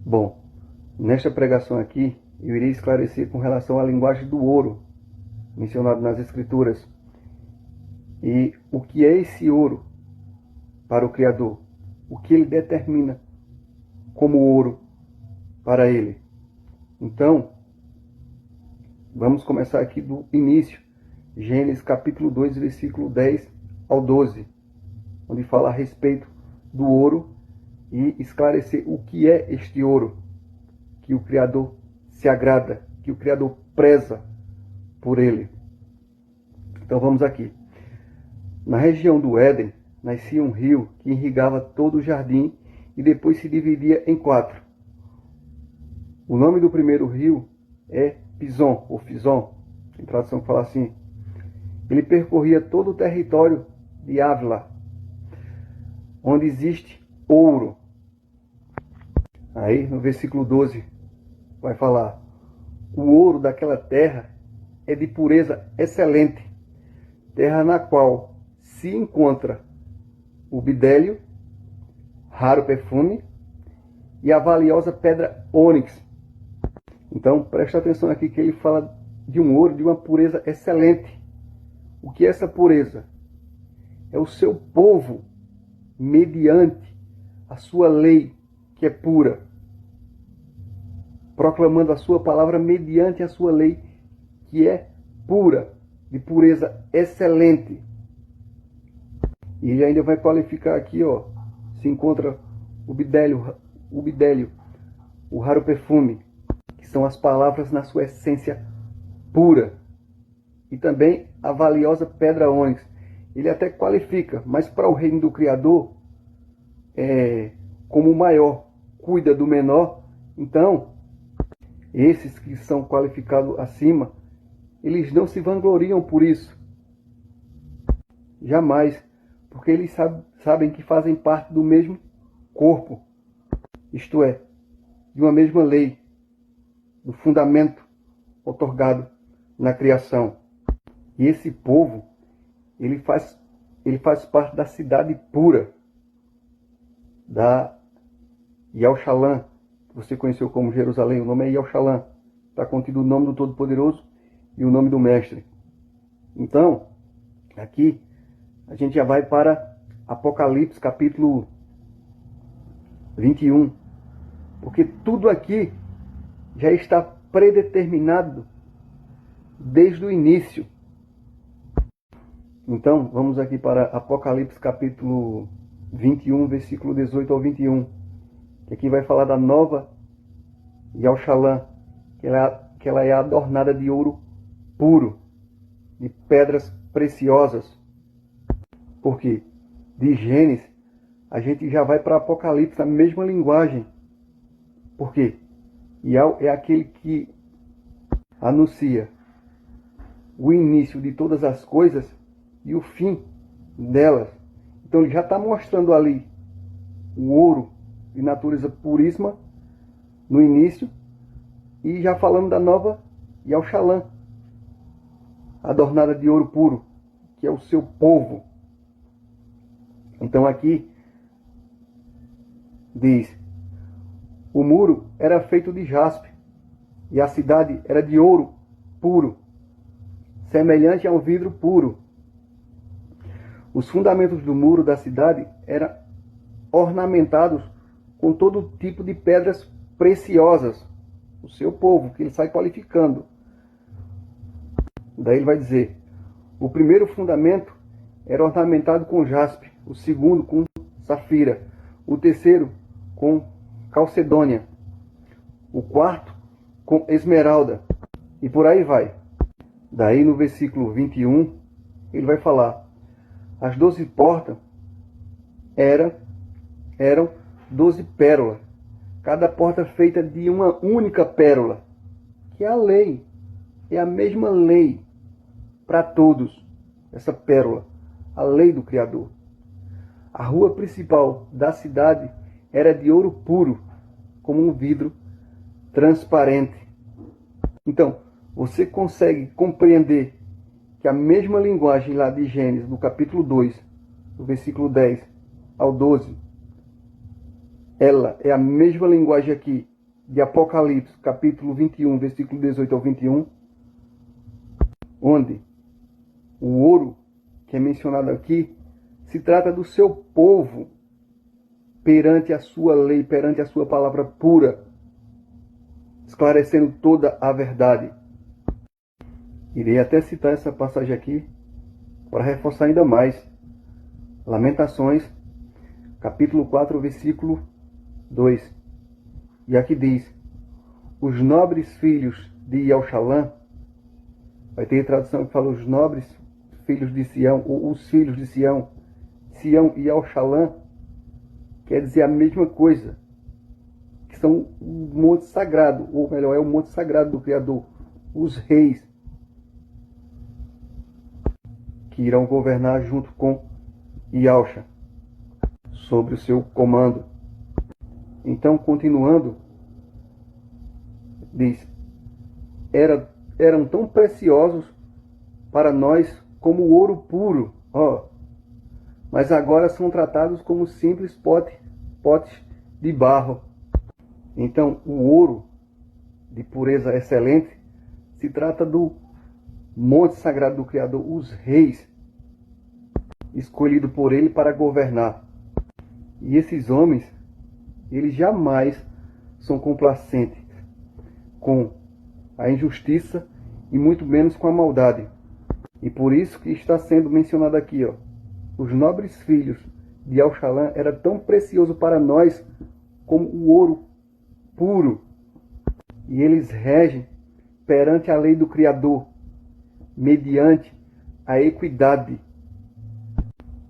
Bom, nesta pregação aqui, eu irei esclarecer com relação à linguagem do ouro, mencionado nas Escrituras. E o que é esse ouro para o Criador? O que ele determina como ouro para ele? Então, vamos começar aqui do início. Gênesis capítulo 2, versículo 10 ao 12, onde fala a respeito do ouro e esclarecer o que é este ouro que o Criador se agrada, que o Criador preza por ele. Então vamos aqui. Na região do Éden, nascia um rio que irrigava todo o jardim e depois se dividia em 4. O nome do primeiro rio é Pison, ou Fison, em tradução que fala assim. Ele percorria todo o território de Ávila, onde existe ouro. Aí no versículo 12 vai falar: o ouro daquela terra é de pureza excelente, terra na qual se encontra o bidélio, raro perfume, e a valiosa pedra ônix. Então presta atenção aqui que ele fala de um ouro de uma pureza excelente. O que é essa pureza? É o seu povo mediante a sua lei, que é pura, proclamando a sua palavra mediante a sua lei, que é pura, de pureza excelente. E ele ainda vai qualificar aqui, ó, se encontra o bidélio, o raro perfume, que são as palavras na sua essência pura. E também a valiosa pedra ônix. Ele até qualifica, mas para o reino do Criador, como o maior cuida do menor, então esses que são qualificados acima, eles não se vangloriam por isso. Jamais, porque eles sabem que fazem parte do mesmo corpo, isto é, de uma mesma lei, do fundamento otorgado na criação. E esse povo, ele faz parte da cidade pura, da Yahushalã, que você conheceu como Jerusalém. O nome é Yahushalã. Está contido o nome do Todo-Poderoso e o nome do Mestre. Então, aqui, a gente já vai para Apocalipse, capítulo 21. Porque tudo aqui já está predeterminado desde o início. Então, vamos aqui para Apocalipse capítulo 21, versículo 18 ao 21. Que aqui vai falar da nova Yahushalã, que ela é adornada de ouro puro, de pedras preciosas. Porque de Gênesis, a gente já vai para Apocalipse, na mesma linguagem. Por quê? Yah é aquele que anuncia o início de todas as coisas e o fim delas. Então ele já está mostrando ali o ouro de natureza puríssima no início e já falando da nova Yahushalã, adornada de ouro puro, que é o seu povo. Então aqui diz: o muro era feito de jaspe e a cidade era de ouro puro, semelhante a um vidro puro. Os fundamentos do muro da cidade eram ornamentados com todo tipo de pedras preciosas. O seu povo, que ele sai qualificando. Daí ele vai dizer: o primeiro fundamento era ornamentado com jaspe, o segundo com safira, o terceiro com calcedônia, o quarto com esmeralda, e por aí vai. Daí no versículo 21, ele vai falar: as 12 portas eram 12 pérolas, cada porta feita de uma única pérola, que é a lei, é a mesma lei para todos, essa pérola, a lei do Criador. A rua principal da cidade era de ouro puro, como um vidro transparente. Então, você consegue compreender que a mesma linguagem lá de Gênesis, no capítulo 2, do versículo 10 ao 12, ela é a mesma linguagem aqui de Apocalipse, capítulo 21, versículo 18 ao 21, onde o ouro que é mencionado aqui se trata do seu povo perante a sua lei, perante a sua palavra pura, esclarecendo toda a verdade. Irei até citar essa passagem aqui para reforçar ainda mais. Lamentações, capítulo 4, versículo 2. E aqui diz: os nobres filhos de Yalxalã, vai ter tradução que fala os nobres filhos de Sião, ou os filhos de Sião. Sião e Yalxalã quer dizer a mesma coisa, que são o monte sagrado, ou melhor, é o monte sagrado do Criador, os reis, que irão governar junto com Yalxa, sobre o seu comando. Então, continuando, diz: eram tão preciosos para nós como o ouro puro, mas agora são tratados como simples potes de barro. Então, o ouro de pureza excelente se trata do monte sagrado do Criador, os reis, escolhido por ele para governar. E esses homens, eles jamais são complacentes com a injustiça e muito menos com a maldade. E por isso que está sendo mencionado aqui, os nobres filhos de Yalxalã era tão precioso para nós como o ouro puro. E eles regem perante a lei do Criador, mediante a equidade.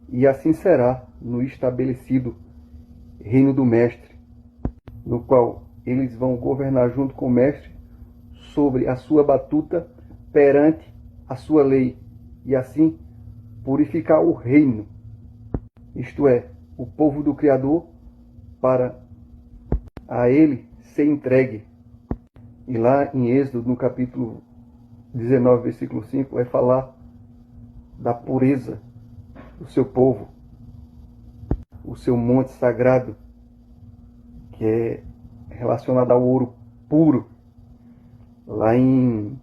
E assim será no estabelecido reino do Mestre, no qual eles vão governar junto com o Mestre sobre a sua batuta perante a sua lei, e assim purificar o reino, isto é, o povo do Criador, para a ele ser entregue. E lá em Êxodo, no capítulo 19, versículo 5, vai falar da pureza do seu povo, o seu monte sagrado, que é relacionado ao ouro puro. Lá em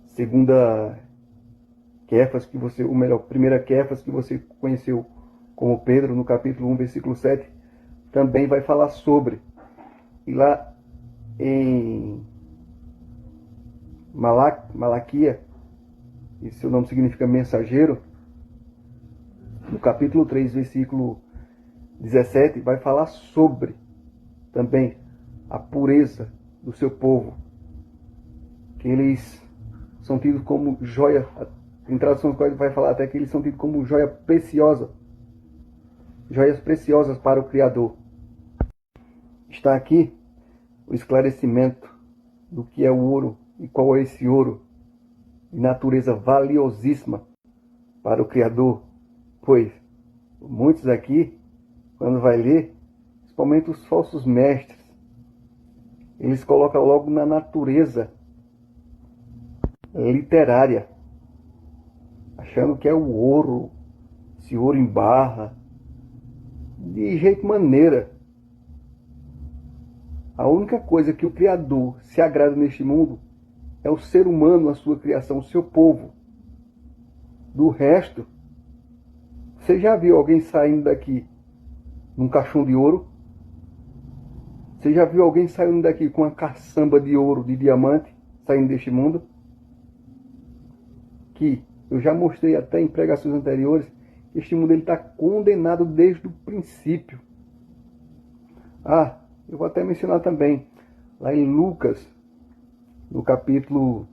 segunda Kéfas, que você, ou melhor, primeira Kéfas, que você conheceu como Pedro, no capítulo 1, versículo 7, também vai falar sobre. E lá em Malaquia, e seu nome significa mensageiro, no capítulo 3, versículo 17, vai falar sobre também a pureza do seu povo, que eles são tidos como joia, em tradução vai falar até que eles são tidos como joia preciosa, joias preciosas para o Criador. Está aqui o esclarecimento do que é o ouro e qual é esse ouro de natureza valiosíssima para o Criador, pois muitos aqui, quando vai ler, principalmente os falsos mestres, eles colocam logo na natureza literária, achando que é o ouro, esse ouro em barra, de jeito maneira. A única coisa que o Criador se agrada neste mundo é o ser humano, a sua criação, o seu povo. Do resto, você já viu alguém saindo daqui num caixão de ouro? Você já viu alguém saindo daqui com uma caçamba de ouro, de diamante, saindo deste mundo? Que eu já mostrei até em pregações anteriores, que este mundo está condenado desde o princípio. Eu vou até mencionar também, lá em Lucas, no capítulo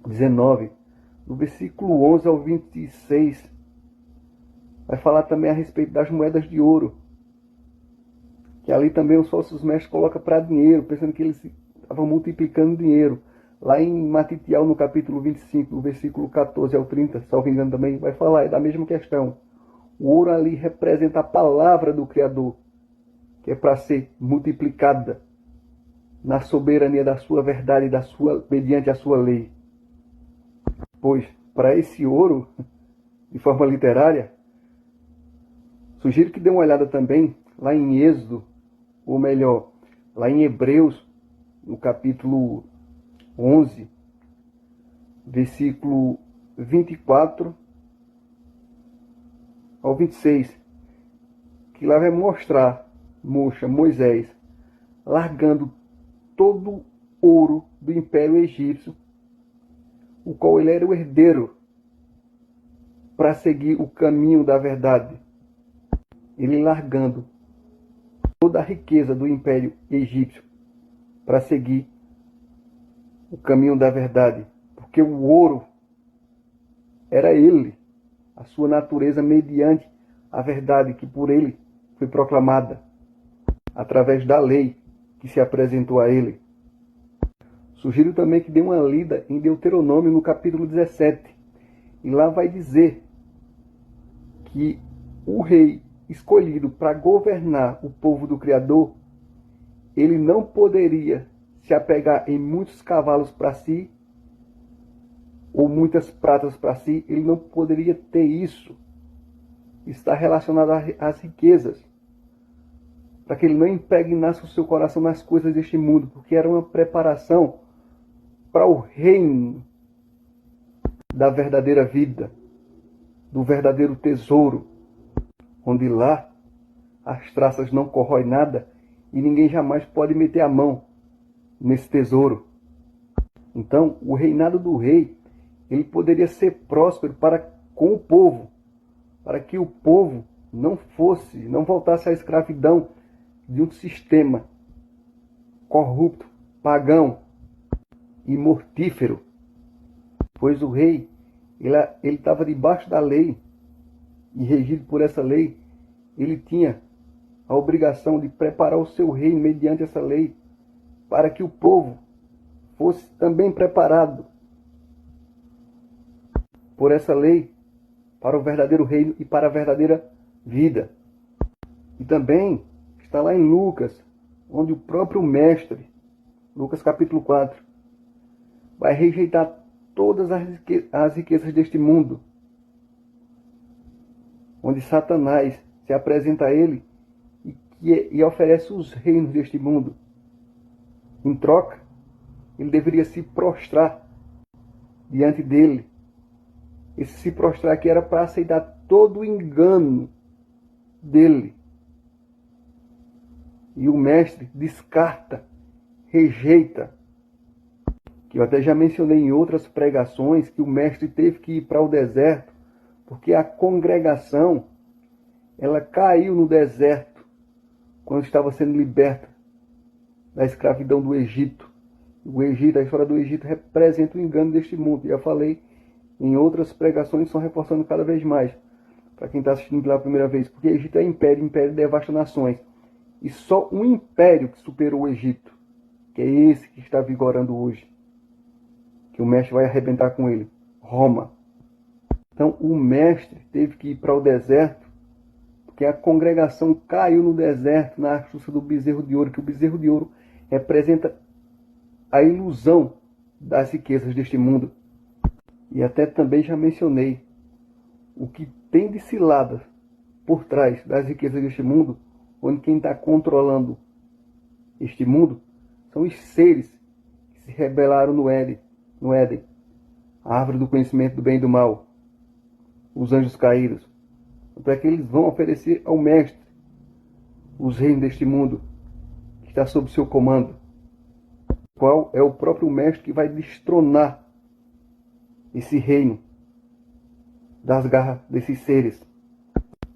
19, do versículo 11 ao 26, vai falar também a respeito das moedas de ouro, que ali também os falsos mestres colocam para dinheiro, pensando que eles estavam multiplicando dinheiro. Lá em Matitial, no capítulo 25, do versículo 14 ao 30, salvo engano também, vai falar da mesma questão. O ouro ali representa a palavra do Criador, que é para ser multiplicada na soberania da sua verdade, mediante a sua lei. Pois, para esse ouro, de forma literária, sugiro que dê uma olhada também lá em Êxodo, ou melhor, lá em Hebreus, no capítulo 11, versículo 24 ao 26, que lá vai mostrar Moisés largando todo o ouro do Império Egípcio, o qual ele era o herdeiro, para seguir o caminho da verdade. Ele largando toda a riqueza do Império Egípcio para seguir o caminho da verdade, porque o ouro era ele, a sua natureza mediante a verdade que por ele foi proclamada, através da lei que se apresentou a ele. Sugiro também que dê uma lida em Deuteronômio no capítulo 17, e lá vai dizer que o rei escolhido para governar o povo do Criador, ele não poderia se apegar em muitos cavalos para si, ou muitas pratas para si, ele não poderia ter isso. Está relacionado às riquezas, para que ele não impregnasse o seu coração nas coisas deste mundo, porque era uma preparação para o reino da verdadeira vida, do verdadeiro tesouro, onde lá as traças não corroem nada e ninguém jamais pode meter a mão nesse tesouro. Então, o reinado do rei, ele poderia ser próspero para com o povo, para que o povo não voltasse à escravidão de um sistema corrupto, pagão e mortífero. Pois o rei, ele estava debaixo da lei, e regido por essa lei, ele tinha a obrigação de preparar o seu reino mediante essa lei, para que o povo fosse também preparado por essa lei para o verdadeiro reino e para a verdadeira vida. E também está lá em Lucas, onde o próprio mestre, Lucas capítulo 4, vai rejeitar todas as riquezas deste mundo, onde Satanás se apresenta a ele e oferece os reinos deste mundo. Em troca, ele deveria se prostrar diante dele. Esse se prostrar aqui era para aceitar todo o engano dele. E o mestre descarta, rejeita, que eu até já mencionei em outras pregações, que o mestre teve que ir para o deserto, porque a congregação, ela caiu no deserto, quando estava sendo liberta da escravidão do Egito. O Egito, a história do Egito representa o engano deste mundo. Já falei em outras pregações, estão reforçando cada vez mais, para quem está assistindo pela primeira vez, porque o Egito é império, império devasta nações. E só um império que superou o Egito, que é esse que está vigorando hoje, que o mestre vai arrebentar com ele, Roma. Então o mestre teve que ir para o deserto, porque a congregação caiu no deserto na astúcia do bezerro de ouro, que o bezerro de ouro representa a ilusão das riquezas deste mundo. E até também já mencionei, o que tem de ciladas por trás das riquezas deste mundo, onde quem está controlando este mundo são os seres que se rebelaram no Éden, a árvore do conhecimento do bem e do mal, os anjos caídos. Então é que eles vão oferecer ao mestre os reinos deste mundo, que está sob seu comando, qual é o próprio mestre que vai destronar esse reino das garras desses seres.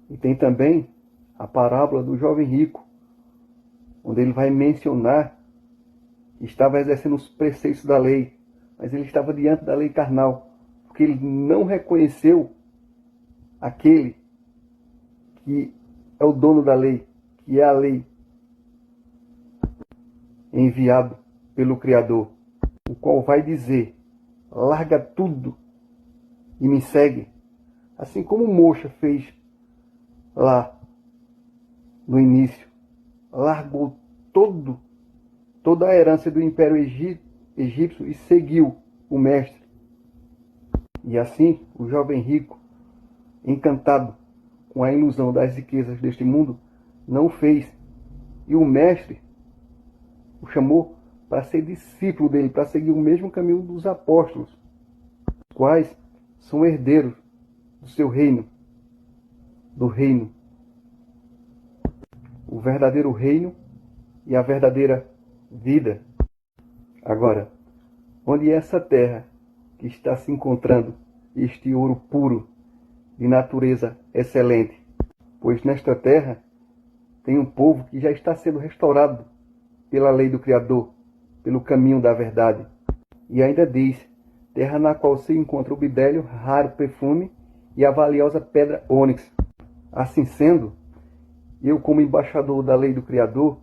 E tem também a parábola do jovem rico, onde ele vai mencionar que estava exercendo os preceitos da lei, mas ele estava diante da lei carnal, porque ele não reconheceu aquele que é o dono da lei, que é a lei, enviado pelo Criador, o qual vai dizer: larga tudo e me segue. Assim como Moisés fez lá no início, largou toda a herança do Império Egípcio e seguiu o mestre. E assim, o jovem rico, encantado com a ilusão das riquezas deste mundo, não fez E o mestre o chamou para ser discípulo dele, para seguir o mesmo caminho dos apóstolos, os quais são herdeiros do seu reino, do reino. O verdadeiro reino e a verdadeira vida. Agora, onde é essa terra que está se encontrando este ouro puro, de natureza excelente? Pois nesta terra tem um povo que já está sendo restaurado pela lei do Criador, pelo caminho da verdade. E ainda diz, terra na qual se encontra o bidélio, raro perfume, e a valiosa pedra ônix. Assim sendo, eu como embaixador da lei do Criador,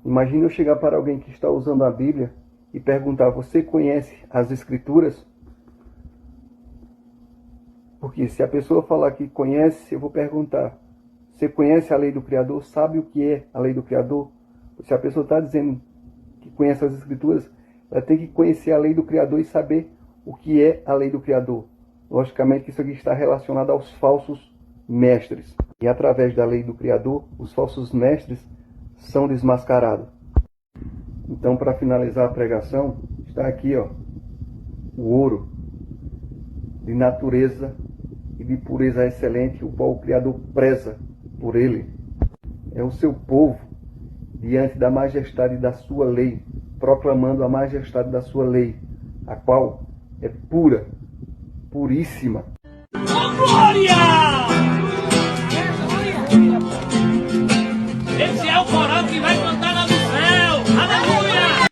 imagine eu chegar para alguém que está usando a Bíblia e perguntar, você conhece as Escrituras? Porque se a pessoa falar que conhece, eu vou perguntar, você conhece a lei do Criador? Sabe o que é a lei do Criador? Se a pessoa está dizendo que conhece as Escrituras, ela tem que conhecer a lei do Criador e saber o que é a lei do Criador. Logicamente que isso aqui está relacionado aos falsos mestres. E através da lei do Criador, os falsos mestres são desmascarados. Então, para finalizar a pregação, está aqui, ó, o ouro de natureza e de pureza excelente, o qual o Criador preza por ele. É o seu povo diante da majestade da sua lei, proclamando a majestade da sua lei, a qual é pura, puríssima. Oh, glória! Esse é o coral que vai cantar lá no céu. Aleluia!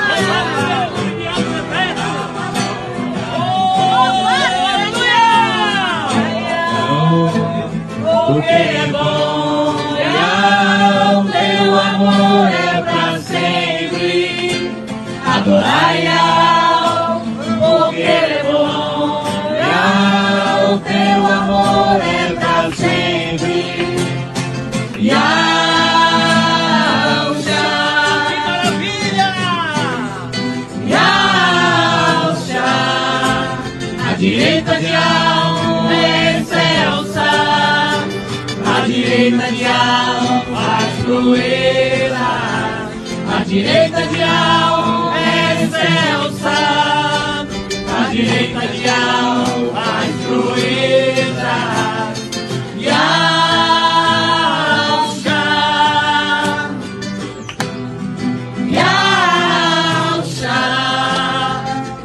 Louvado seja o nome de Deus eterno. Oh, aleluia! Porque é bom, o teu amor é pra sempre. Adorai-ao, porque é bom, o teu amor é pra sempre. Direita de alma excelsa, a direita de alma as proezas, a direita de alma excelsa, a direita de alma as proezas,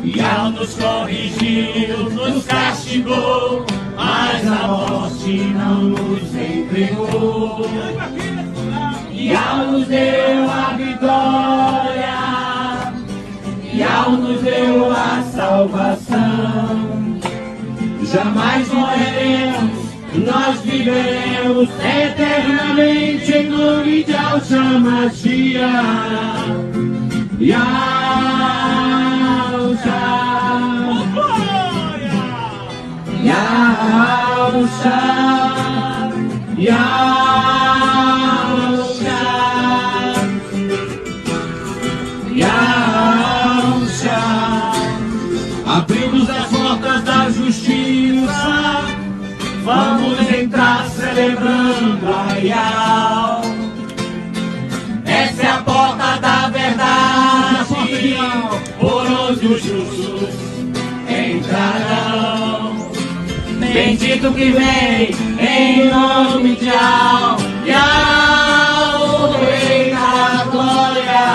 e ao nos corrigiu, nos castigou, mas a morte não nos entregou. E ao nos deu a vitória, e ao nos deu a salvação, jamais morreremos, nós viveremos eternamente em nome de Yahshua Mashiach. Yahshua, Yahshua, Yahshua, abrimos as portas da justiça, vamos entrar celebrando a Yah. Essa é a porta da verdade, por onde os justos entrarão. Bendito que vem em nome de Yah, o Rei da Glória,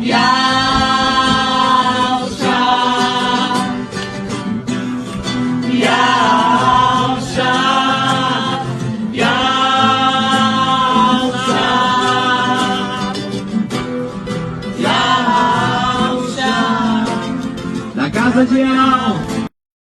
Yahshua, Yahshua, Yahshua, Yahshua, na casa de Yah.